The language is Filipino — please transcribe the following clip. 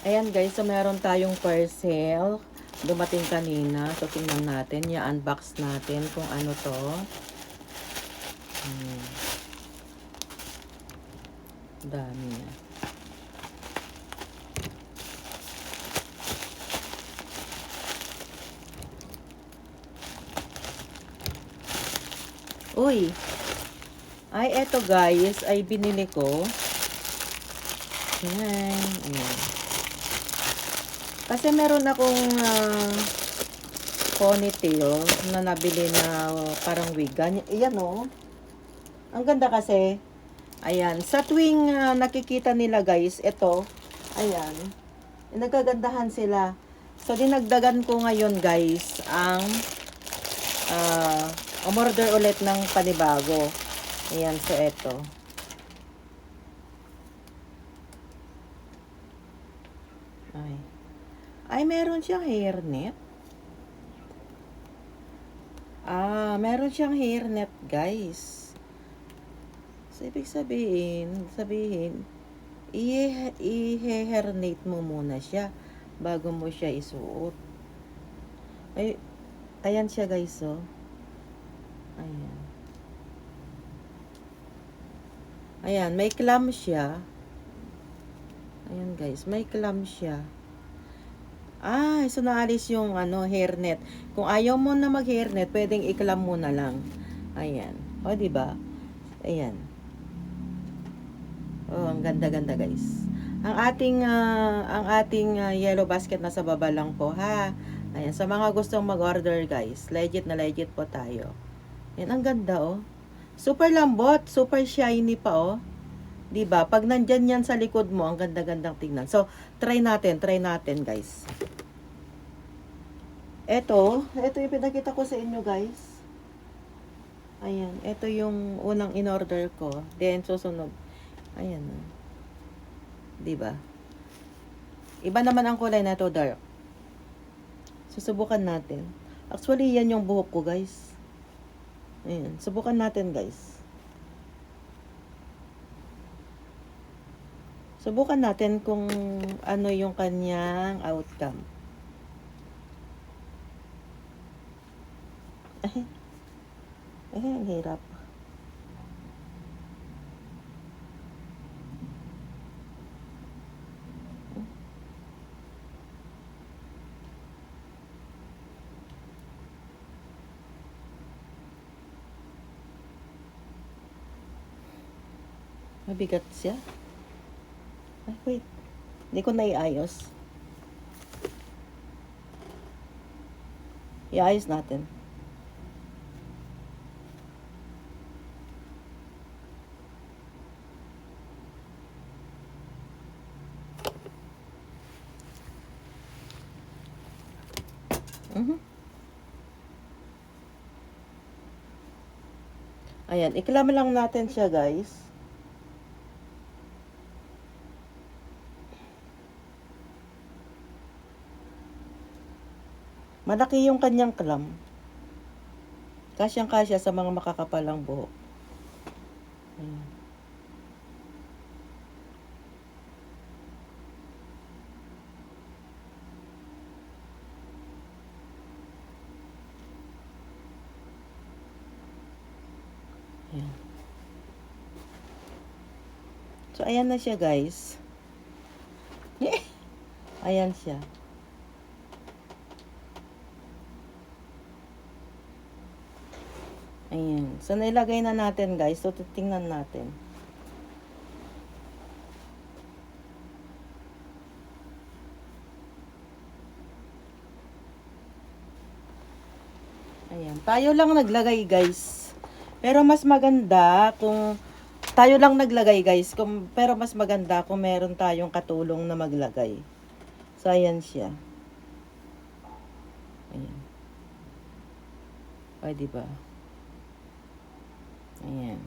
Ayan guys, so meron tayong parcel. Dumating kanina. So tingnan natin. I-unbox natin kung ano to. Dami na. Uy! Ay, eto guys, ay binili ko. Ayan. Ayan. Kasi meron akong ponytail na nabili na parang wig. Ayan o. Ang ganda kasi. Ayan. Sa tuwing nakikita nila guys, ito. Ayan. Nagkagandahan sila. So, dinagdagan ko ngayon guys ang umorder ulit ng panibago. Ayan. So, ito. Ay, meron siyang hairnet. Meron siyang hairnet, guys. So, ibig sabihin, i-hairnet mo muna siya bago mo siya isuot. Ay, ayan siya, guys, oh. Ayan. Ayan, may clamp siya. Ayan, guys, may clamp siya. So naalis yung hairnet. Kung ayaw mo na mag-hairnet, pwedeng i-clamp mo na lang. Ayan. O, di ba? Ayan. Oh, ang ganda-ganda, guys. Ang ating yellow basket nasa baba lang po, ha. Ayan, sa mga gustong mag-order, guys. Legit na legit po tayo. Ayan, ang ganda, oh. Super lambot, super shiny pa, oh. 'Di ba? Pag nandyan yan sa likod mo, ang ganda-gandang tingnan. So, try natin, guys. Ito yung pinakita ko sa inyo, guys. Ayan, ito yung unang in-order ko. Then, susunod. Ayan. 'Di ba? Iba naman ang kulay na to, dark. Susubukan natin. Actually, yan yung buhok ko, guys. Ayan, subukan natin, guys. Subukan natin kung ano yung kanyang outcome. Ang hirap. Mabigat siya. Ay, wait. Hindi ko na iayos. Iayos natin. Ayan, iklama lang natin siya, guys. Malaki yung kanyang clamp. Kasyang-kasya sa mga makakapalang buhok. Ayan. Ayan. So, ayan na siya, guys. Ayan siya. Ayan. So, nailagay na natin, guys. So, titingnan natin. Ayan. Tayo lang naglagay, guys. Pero mas maganda kung tayo lang naglagay, guys. Pero mas maganda kung meron tayong katulong na maglagay. So, ayan siya. Ayan. Ay, diba? Ayan.